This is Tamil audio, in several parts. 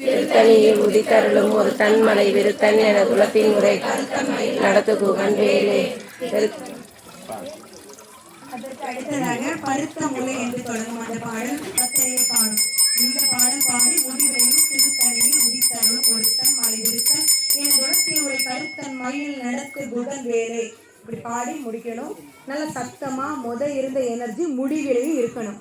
திருத்தணியில் உதித்தருளும் ஒரு தன்மலை விருத்தன் என குலத்தின் முறை நடத்துகுவன் வேலே. அதற்கு அடுத்ததாக பருத்த முலை என்று தொடங்கும் அந்த பாடல் பத்தையை பாடும். இந்த பாடல் பாடி முடிவையும் திருத்தணியில் உதித்தருளும் ஒருத்தன் மலை விருத்தன் என குலத்தினுடைய கருத்தன் மயில் நடத்து குகன் வேலை. இப்படி பாடி முடிக்கணும். நல்ல சத்தமா இருந்த எனர்ஜி முடிவிலையும் இருக்கணும்.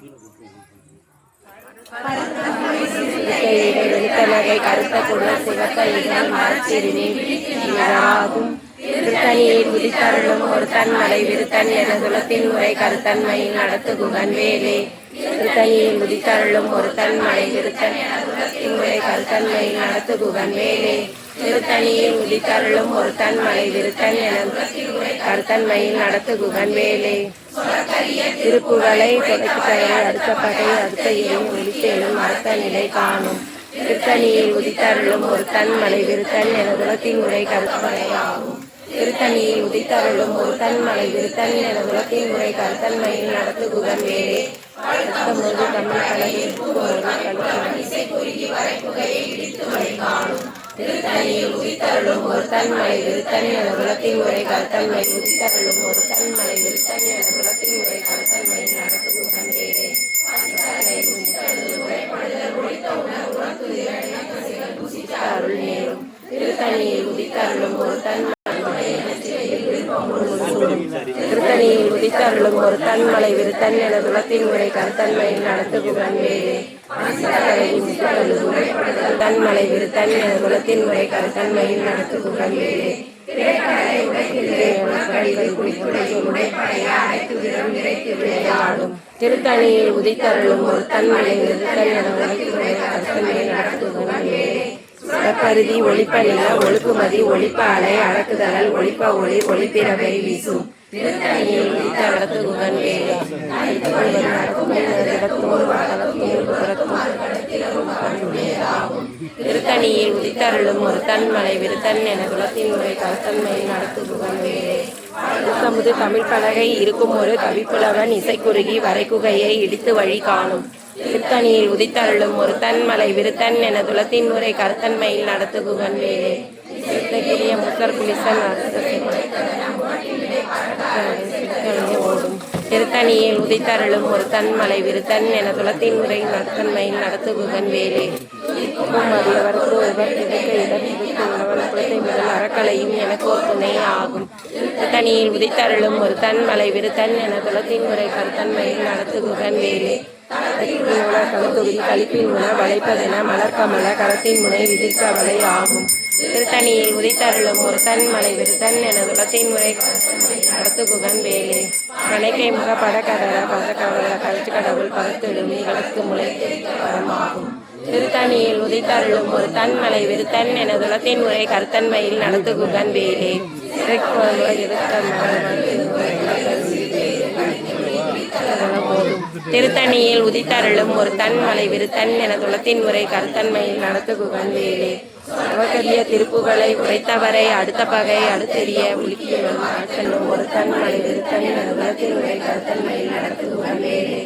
கருத்த குடல் சிவத்த இதழ் மரச்சிறுமியாகும். திருத்தணியில் உதித்தருளும் ஒரு தன்மலை விருத்தன் என குலத்தின் முறை கருத்தன்மையில் நடத்துகுகன் வேலே. திருத்தணியில் உதித்தருளும் ஒரு தன்மலை விருத்தன் என குலத்தின் முறை கருத்தன்மையில் நடத்துகுகன் வேலே. திருத்தணியில் உதித்தருளும் ஒரு தன்மலை விருத்தன் என கருத்தன்மையில் நடத்துகுகன் வேலே. திருப்புகளை தொடக்கை அடுத்த பகை அடுத்த எரியும் ஒளித்தேனும் அடுத்த நிலை காணும். திருத்தணியில் உதித்தருளும் ஒரு தன்மலை விருத்தன் என குலத்தின் முறை கருத்தமையாகும். திருத்தணியில் உதித்தருளும் ஒரு தன்மலை விருத்தன் என குலத்தின் முறை கருத்தன்மையில் நடத்துகுகன் வேலே. தமிழ் பலகையில் திருத்தணியில் உதித்தருளும் ஒரு தன்மலை விருத்தன் என குலத்தின் முறை கருத்தன்மை உதித்தருளும் ஒரு தன்மலை விருத்தன் என குலத்தின் முறை கருத்தன்மையில் நடத்துகுகன் வேலே. அருள் நேரும். திருத்தணியில் உதித்தருளும் ஒரு திருத்தணியில் உதித்தருளும் ஒரு தன்மலை விருத்தன் என குலத்தின் முறை கருத்தன்மையில் நடத்துகுகன் வேலே. தன்மலை விருத்தன் என குலத்தின் முறை கருத்தன்மையில் நடத்துகுகன் வேலே. திருத்தணியில் உதித்தருளும் ஒரு தன்மலை விருத்தன் என குலத்தின் முறை கருத்தன்மையில் நடத்துகுகன் வேலே. கருதி ஒளிப்ப நில ஒழுக்குமதி ஒளிப்ப அலை அடக்குதல் ஒளிப்ப ஒளி ஒளிப்பிறவை வீசும். திருத்தணியில் உதித்த நடத்துகுகன் வேலே. திருத்தணியில் உதித்தருளும் ஒரு தன்மலை விருத்தன் என குலத்தின் முறை கருத்தன்மையில் நடத்துகுகன் வேலே. முது தமிழ் பலகை இருக்கும் ஒரு கவிப்புலவன் இசைக்குறுகி வரைக்குகையை இடித்து வழி காணும். திருத்தணியில் உதித்தருளும் ஒரு தன்மலை விருத்தன் என குலத்தின் முறை கருத்தன்மையில் நடத்துகுகன் வேலே. சித்தகிரிய முத்தர் புலிசன் ஓடும். திருத்தணியில் உதித்தருளும் ஒரு தன்மலை விருத்தன் என குலத்தின் முறை கருத்தன்மையில் நடத்துகுகன் வேலே. அறியவர்க்கு ஒருவர் கிடைக்க இடர் இருக்க உழவன் குலத்தை முதல் அறக்கலையும் எனக்கு ஒரு துணை ஆகும். திருத்தணியில் உதித்தருளும் ஒரு தன்மலை விருத்தன் என குலத்தின் முறை கருத்தன்மையில் நடத்துகுகன் வேலே. கலத்தொகுதி கழிப்பின் முன வளைப்பதென மலர்கமல கரத்தின் முனை விதிர்க்க வலை ஆகும். திருத்தணியில் உதித்தருளும் ஒரு தன்மலை விருத்தன் என குலத்தின் முறை நடத்துகுகன் வேலே. கணைக்கை முக படக்கடல பதக்கடல கழிச்சு கடவுள் பதத்திடும் நிகழ்த்து முளை வரமாகும். திருத்தணியில் உதித்தருளும் ஒரு தன்மலை விருத்தன் என குலத்தின் முறை கருத்தன்மையில் நடத்துகுகன் வேலே. திருத்தணியில் உதித்தருளும் ஒரு தன்மலை விருத்தன் என குலத்தின் முறை கருத்தன்மையில் நடத்துகுகன் வேலே. அவகரிய திருப்புகளை உரைத்தவரை அடுத்த பகை அடுத்தெரிய உலுக்கியவன் செல்லும் ஒரு தன்மலை விருத்தன் என குலத்தின் முறை கருத்தன்மையில் நடத்துகுகன் வேலே.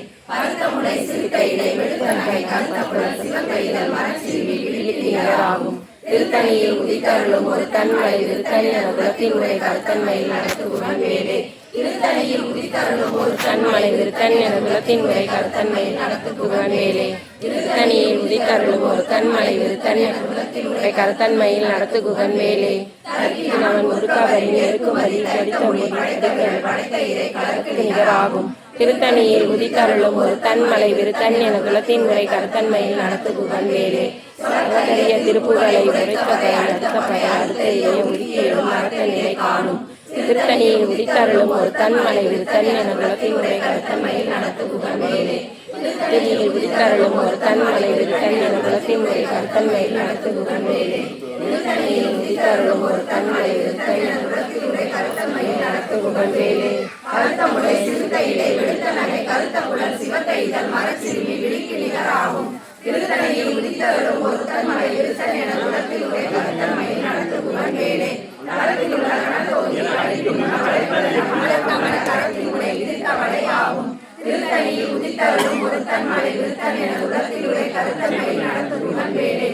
ஆகும். திருத்தணியில் உதித்தருளும் ஒரு தன்மலை விருத்தன் என குலத்தின் முறை கருத்தன்மையில் நடத்துகுகன் வேலே. திருத்தணியில் உதித்தருளும் ஒரு தன்மலை விருத்தன் என குலத்தின் முறை கருத்தன்மையில் நடத்துகுகன் வேலே. திருத்தணியில் உதித்தருளும் ஒரு தன்மலை விருத்தன் என குலத்தின் முறை கருத்தன்மையில் நடத்துகுகன் வேலே. அவன் முறுக்காவரின் நெருக்குமதி நிகராகும். திருத்தணியில் உதித்தருளும் ஒரு தன்மலை விருத்தன் என குலத்தின் முறை கருத்தன்மையில் நடத்துகுகன் வேலே. அவகரிய திருப்புகளை உரைத்தவரை அடுத்த பயன் அடுத்த உரிக்கையிடும் நடத்த நிலை காணும். திருத்தணியில் உதித்தருளும் ஒரு தன்மலை விருத்தன் என குலத்தின் முறை கருத்தன்மையில் நடத்துகுகன் வேலே. திருத்தணியில் உதித்தருளும் ஒரு தன்மலை விருத்தன் என குலத்தின் முறை கருத்தன்மையில் நடத்துகுகன் வேலே. திருத்தணியில் உதித்தருளும் ஒரு தன்மலை விருத்தன் என குலத்தின் முறை கருத்தன்மையில் நடத்துகுகன் வேலே. கருத்தமுடை சிறுத்தையிலே வெளுத்த நகை கருத்த புலன் சிவத்த இதழ் மரச்சிறுமி விழிக்கு நிகராகும். திருத்தணியில் உதித்தருளும் ஒரு தன்மலை விருத்தன் என குலத்தின் முறை கருத்தன்மையில் நடத்துகுகன் வேலே. தளத்தில் உள்ள கணத்தோங்கி அழைக்கும் கரத்தின் முறை விதித்த வலையாகும். திருத்தணியில் உதித்தருளும் ஒரு தன்மலை விருத்தன் என குலத்தின் முறை கருத்தன்மையில் நடத்துகுகன் வேலே.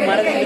மரணம்